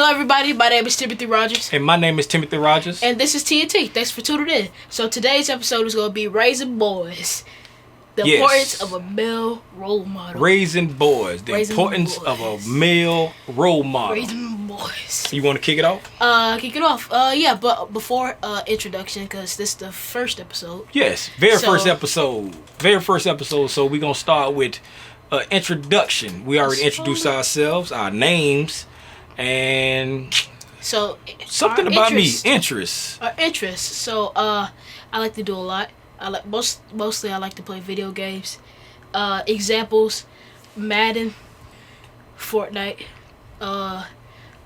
Hello, everybody. My name is Timothy Rogers. And my name is Timothy Rogers. And this is TNT. Thanks for tuning in. So today's episode is going to be Raising Boys. The importance of a male role model. Raising boys. The importance of a male role model. Raising boys. You want to kick it off? Kick it off. Yeah, but before introduction, because this is the first episode. Yes, very first episode. So we're going to start with introduction. We already introduced ourselves, our names, and so something about me. Interests. Our interests. So I like to do a lot. I like mostly I like to play video games. Examples: Madden, Fortnite,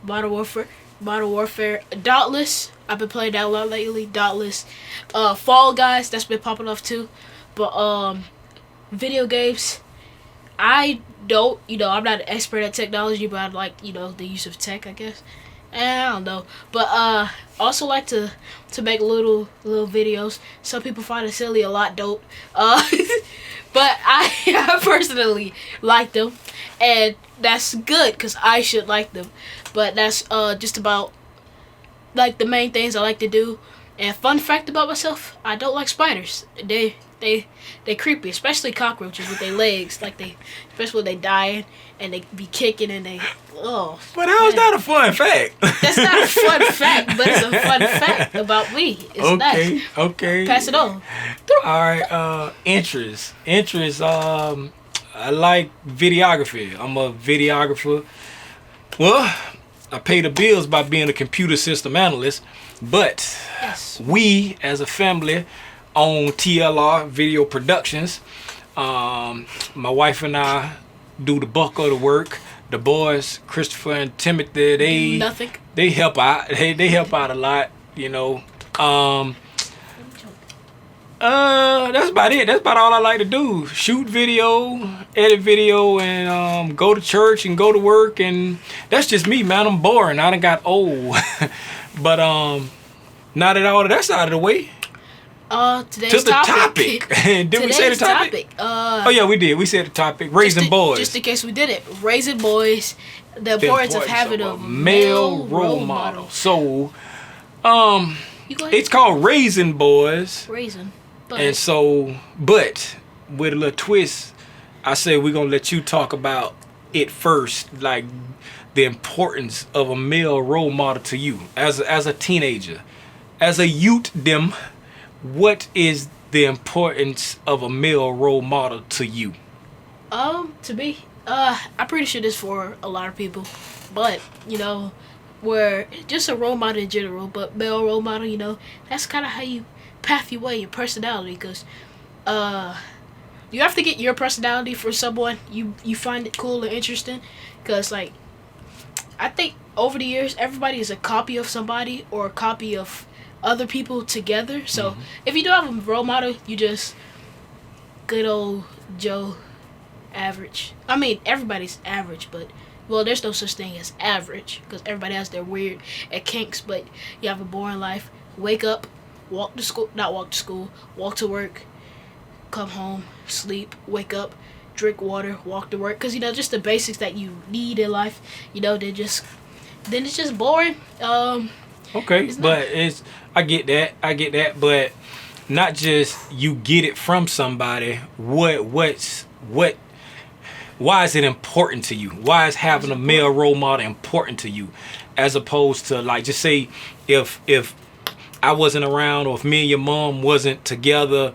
Modern Warfare, Dauntless. I've been playing that a lot lately. Dauntless, Fall Guys. That's been popping off too. But video games. I don't, I'm not an expert at technology, but I like, the use of tech, I guess. I don't know, but also like to make little videos. Some people find it silly, a lot don't. But I personally like them, and that's good because I should like them. But that's just about like the main things I like to do. And fun fact about myself, I don't like spiders. They creepy, especially cockroaches with their legs. Especially when they dying and they be kicking and they. Oh. But how is that a fun fact? That's not a fun fact, but it's a fun fact about me. It's nice. Okay. Pass it on. All right. Interests. I like videography. I'm a videographer. Well, I pay the bills by being a computer system analyst, but we as a family own TLR Video Productions. My wife and I do the bulk of the work. The boys, Christopher and Timothy, they help out. They help out a lot, That's about it. That's about all I like to do. Shoot video, edit video, and go to church and go to work, and that's just me, man. I'm boring. I done got old. But now that all of that's out of the way, today's topic. Did we say the topic? Oh yeah, we did. We said the topic. Raising boys. Just in case we did it. Raising boys. The importance of having a male role model. So, it's called Raising Boys. Raising. And so, but with a little twist, I say we're gonna let you talk about it first, like the importance of a male role model to you as a teenager, as a youth. What is the importance of a male role model to you? To me, I'm pretty sure this for a lot of people, but we're just a role model in general, but male role model, that's kind of how you path your way, your personality, because you have to get your personality for someone you find it cool and interesting, because I think over the years everybody is a copy of somebody or a copy of other people together. So if you don't have a role model, you just good old Joe average. I mean, everybody's average, but there's no such thing as average because everybody has their weird kinks. But you have a boring life. Wake up, walk to work, come home, sleep, wake up, drink water, walk to work. Because just the basics that you need in life. Then it's just boring. Okay, but I get that, but not just you get it from somebody. Why is it important to you? Why is having a male role model important to you, as opposed to just say if I wasn't around or if me and your mom wasn't together,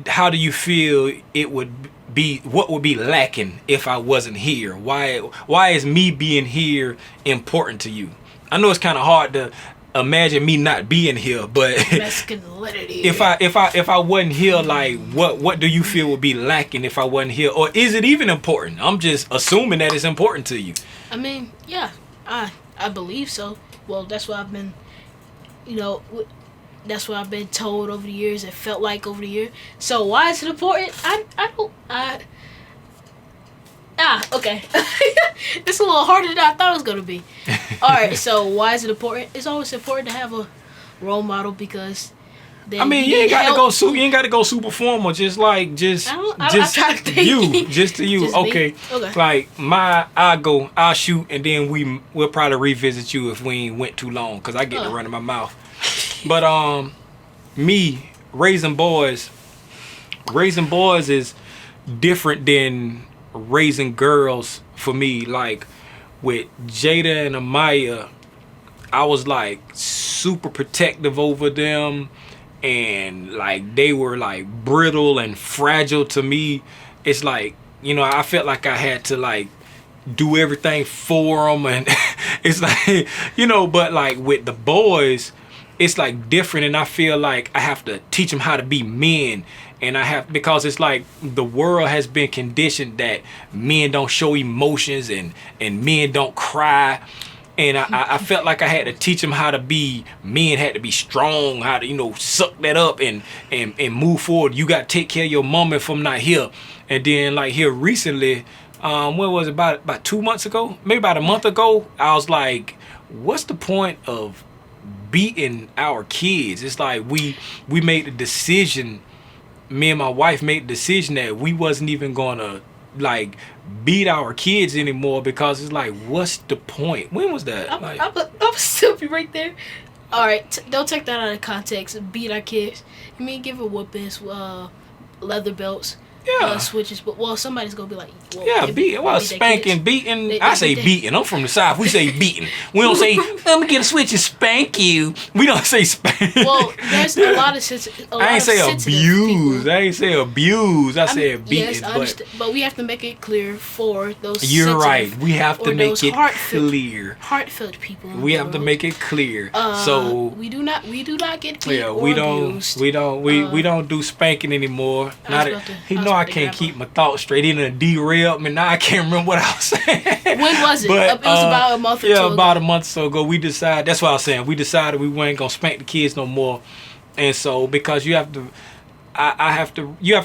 how do you feel it would be? What would be lacking if I wasn't here? Why is me being here important to you? I know it's kind of hard to imagine me not being here, but masculinity. if I wasn't here, what do you feel would be lacking if I wasn't here, or is it even important? I'm just assuming that it's important to you. I mean, yeah, I believe so. Well, that's what I've been, that's what I've been told over the years. It felt like over the year. So why is it important? Okay. It's a little harder than I thought it was going to be. All right, so why is it important? It's always important to have a role model because then I mean, you ain't got to go you ain't got to go super formal. Just like just you, just to you. Just okay. me? Okay. Like I'll shoot, and then we'll probably revisit you if we ain't went too long, cause I get to running my mouth. But me raising boys is different than raising girls for me. Like with Jada and Amaya, I was like super protective over them, and like they were like brittle and fragile to me. It's like, you know, I felt like I had to like do everything for them, and it's like, you know, but like with the boys, it's like different, and I feel like I have to teach them how to be men. And because it's like the world has been conditioned that men don't show emotions and men don't cry. And I felt like I had to teach them how to be men, had to be strong, how to, you know, suck that up and move forward. You got to take care of your mama if I'm not here. And then like here recently, when was it, about 2 months ago, maybe about a month ago, I was like, what's the point of beating our kids? It's like we made the decision, me and my wife made the decision that we wasn't even gonna like beat our kids anymore, because it's like, what's the point? When was that? I'm stop you right there. All right, don't take that out of context. Beat our kids. You mean give a whoopings, leather belts, switches, but somebody's gonna be like, spanking, beating. I say beating. I'm from the South. We say beating. We don't say, let me get a switch and spank you. We don't say spank. Well, there's a lot of I ain't say abuse. People. I ain't say abuse. I said beating. Yes, I understand, but we have to make it clear for those. You're right. We have to make it clear. Heartfelt people. We have to make it clear. So we do not get beat or abused. We don't do spanking anymore. I can't keep my thoughts straight. He done derailed me. Now I can't remember what I was saying. When was it? It was about a month or two ago. About a month or so ago. We decided, that's what I was saying, we decided we weren't going to spank the kids no more. And so, because you have to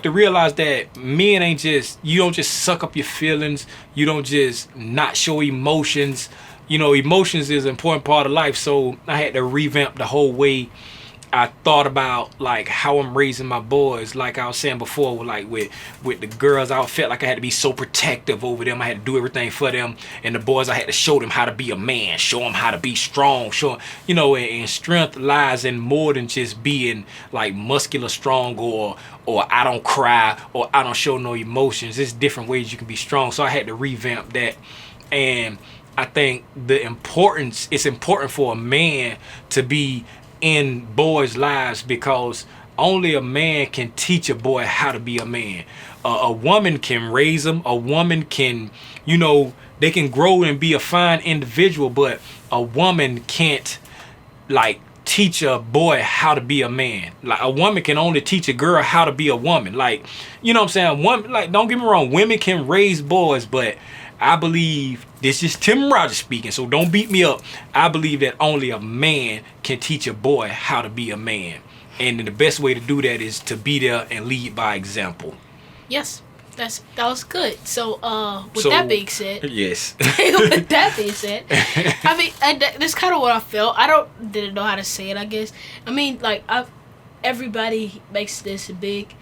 realize that men ain't just, you don't just suck up your feelings. You don't just not show emotions. You know, emotions is an important part of life. So I had to revamp the whole way I thought about like how I'm raising my boys. Like I was saying before, like with the girls, I felt like I had to be so protective over them. I had to do everything for them. And the boys, I had to show them how to be a man, show them how to be strong, show them, you know, and strength lies in more than just being like muscular strong or I don't cry or I don't show no emotions. There's different ways you can be strong. So I had to revamp that. And I think it's important for a man to be in boys' lives, because only a man can teach a boy how to be a man. A woman can raise them. A woman can, you know, they can grow and be a fine individual, but a woman can't like teach a boy how to be a man. Like a woman can only teach a girl how to be a woman. Like, you know what I'm saying? Woman, like, don't get me wrong, women can raise boys, but I believe, this is Tim Rogers speaking, so don't beat me up. I believe that only a man can teach a boy how to be a man. And the best way to do that is to be there and lead by example. Yes, that was good. So, with that being said, yes. With that being said, I mean, that's kind of what I felt. Didn't know how to say it, I guess. I mean, like, everybody makes this a big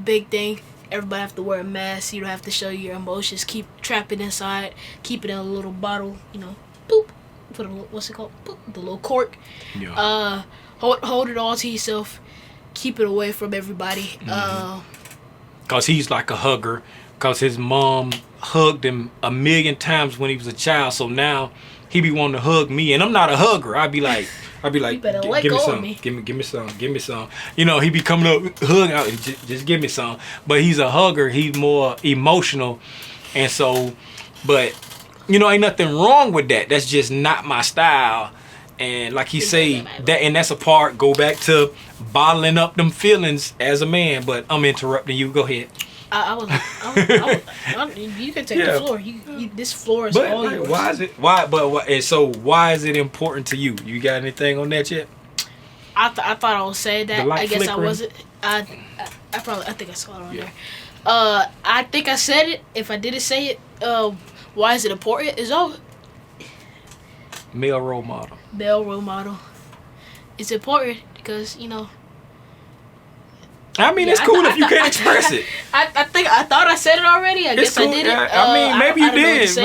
thing. Everybody have to wear a mask. You don't have to show your emotions. Keep trap it inside. Keep it in a little bottle. You know, boop. Put what's it called? Boop, the little cork. Yeah. Hold it all to yourself. Keep it away from everybody. Cause he's like a hugger. Cause his mom hugged him 1,000,000 times when he was a child. So now he be wanting to hug me, and I'm not a hugger. I'd be like, you better let give me go some. of me. Give me some. You know, he be coming up, hugging out, just give me some. But he's a hugger. He's more emotional, and so, but you know, ain't nothing wrong with that. That's just not my style. And like he say, that's a part. Go back to bottling up them feelings as a man. But I'm interrupting you. Go ahead. You can take the floor. This floor is all yours. Why is it? Why is it important to you? You got anything on that yet? I thought I was saying that. I guess I wasn't. I think I saw it on there. I think I said it. If I didn't say it, why is it important? Is all male role model. Male role model. It's important because, you know, I mean, it's cool if you can't express it. I thought I said it already. I guess cool. I did it. I mean, maybe you did.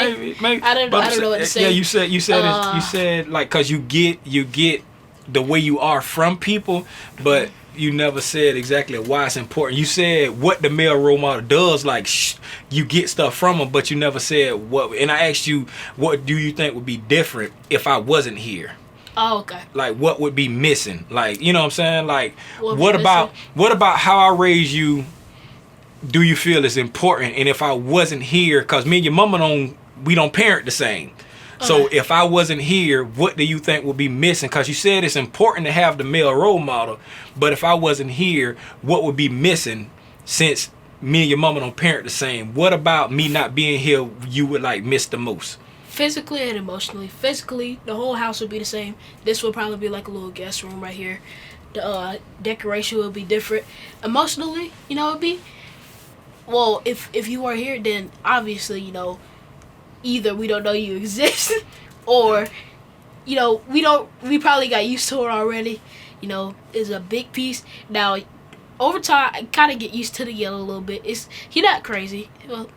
Maybe. I don't know what to say. Yeah, you said like, cause you get the way you are from people, but you never said exactly why it's important. You said what the male role model does, like you get stuff from them, but you never said what. And I asked you, what do you think would be different if I wasn't here? Oh, okay. Like, what would be missing? Like, you know what I'm saying? Like, What about how I raised you? Do you feel is important? And if I wasn't here, cause me and your mama we don't parent the same. So if I wasn't here, what do you think would be missing? Cause you said it's important to have the male role model, but if I wasn't here, what would be missing? Since me and your mama don't parent the same, what about me not being here you would like miss the most? Physically and emotionally. Physically, the whole house would be the same. This would probably be like a little guest room right here. The decoration would be different. Emotionally, it'd be, well, if you were here, then obviously, either we don't know you exist, or, we probably got used to it already. It's a big piece. Now, over time, I kind of get used to the yellow a little bit. He's not crazy. Well,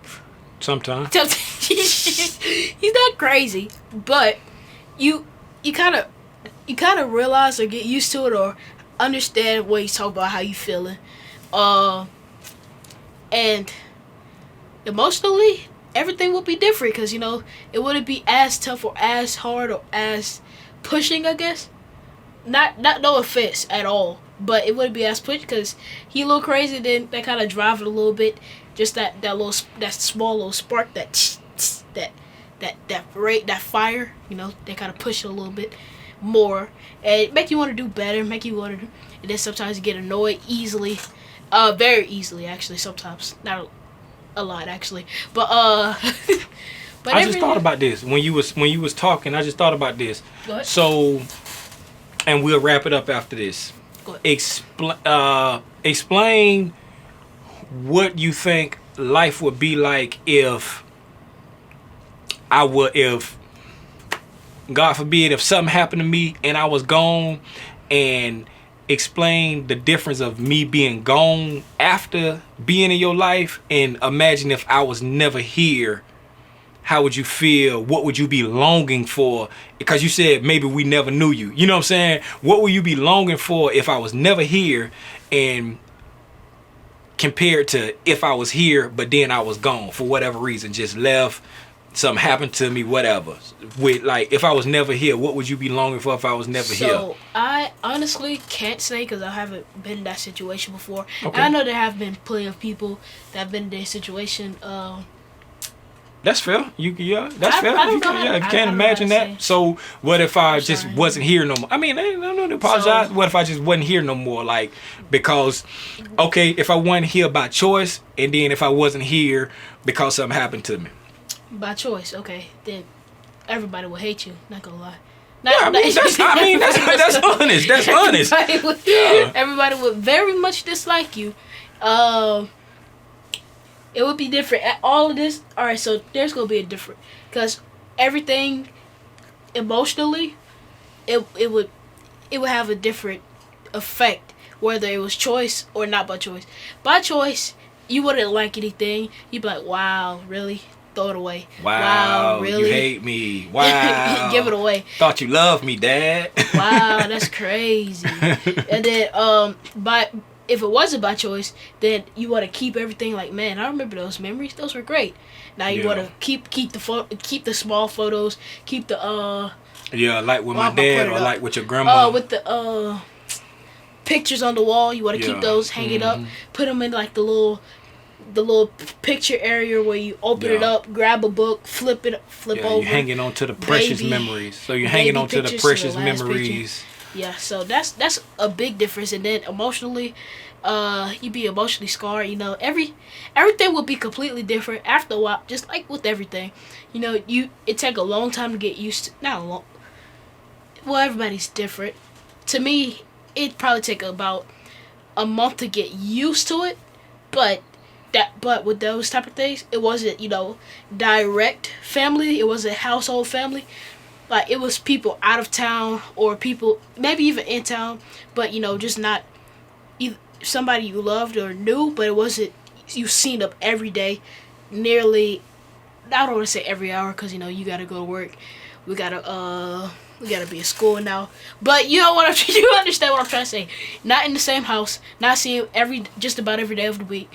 sometimes. He's not crazy, but you kind of realize or get used to it or understand what he's talking about, how you feeling, and emotionally everything would be different because it wouldn't be as tough or as hard or as pushing, I guess. Not no offense at all, but it wouldn't be as pushed because he a little crazy. Then that kind of drive it a little bit. Just that small little spark, that fire, they kind of push it a little bit more and make you want to do better, and then sometimes you get annoyed easily, very easily actually. Sometimes, not a lot actually, but but I just thought about this when you was talking. I just thought about this. Go ahead. So, and we'll wrap it up after this. Go ahead. Explain what you think life would be like if God forbid, if something happened to me and I was gone, and explain the difference of me being gone after being in your life, and imagine if I was never here, how would you feel? What would you be longing for? Because you said maybe we never knew you. You know what I'm saying? What would you be longing for if I was never here, and compared to if I was here but then I was gone for whatever reason, just left, something happened to me, whatever. With like, if I was never here, what would you be longing for if I was never here? So I honestly can't say because I haven't been in that situation before. Okay. And I know there have been plenty of people that have been in this situation. That's fair. That's fair. I don't If know you how- can't I don't know imagine how to that. say. So what if I I'm just sorry. wasn't here no more? I mean, I don't apologize. So- What if I just wasn't here no more? Like, because, okay, if I wasn't here by choice, and then if I wasn't here because something happened to me. By choice, okay, then everybody will hate you. Not gonna lie. Yeah, I mean, that's honest. That's honest. Everybody would very much dislike you. It would be different. All of this, all right. So there's gonna be a different, because everything emotionally, it would have a different effect whether it was choice or not by choice. By choice, you wouldn't like anything. You'd be like, "Wow, really." Throw it away. Wow, really? You hate me. Wow. Give it away. Thought you loved me, Dad. Wow, that's crazy. And then if it wasn't by choice, then you want to keep everything. Like, man, I remember those memories. Those were great. Now you want to keep the small photos, keep the yeah, like with my dad or like with your grandma. with the pictures on the wall. You want to keep those hanging up. Put them in like the little picture area where you open it up, grab a book, flip over. You're hanging on to the precious memories. So you're hanging on to the precious memories. Yeah, so that's a big difference. And then emotionally, you'd be emotionally scarred. Everything will be completely different after a while. Just like with everything, it take a long time to get used to. Not a long. Well, everybody's different. To me, it'd probably take about a month to get used to it, but with those type of things, it wasn't, direct family. It wasn't household family. Like, it was people out of town or people maybe even in town, but, just not either. somebody you loved or knew, but it wasn't you seen them every day, nearly. I don't want to say every hour because you gotta go to work. We gotta be at school now. But you know what you understand what I'm trying to say. Not in the same house, not seeing just about every day of the week.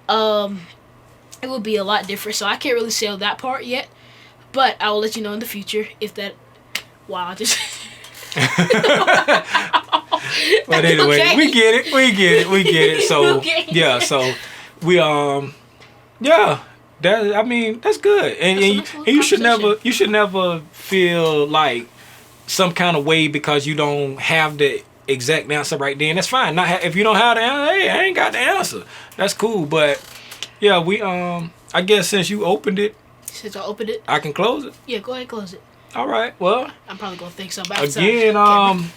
It would be a lot different. So I can't really say that part yet. But I will let you know in the future if that. Wow, just. But anyway, Okay. we get it. So Okay. yeah, so we yeah. That's good, and That's a nice little you should conversation. you should never feel like some kind of way because you don't have the exact answer right then. That's fine. If you don't have the answer, hey, I ain't got the answer. That's cool. But yeah, we I guess since you opened it, Since I opened it, I can close it. yeah, go ahead and close it. All right. Well, I'm probably gonna think something outside. again,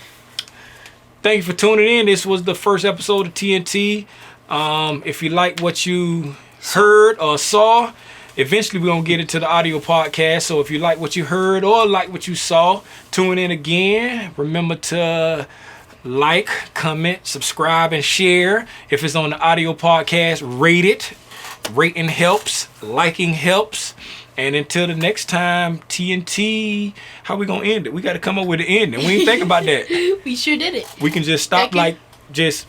thank you for tuning in. This was the first episode of TNT. If you like what you heard or saw, eventually we're going to get it to the audio podcast. So if you like what you heard or like what you saw, tune in again. Remember to like, comment, subscribe, and share. If it's on the audio podcast, rate it. Rating helps. Liking helps. And until the next time, TNT, how we going to end it? We got to come up with an ending. We ain't think about that. We sure did it. We can just stop Thank you. just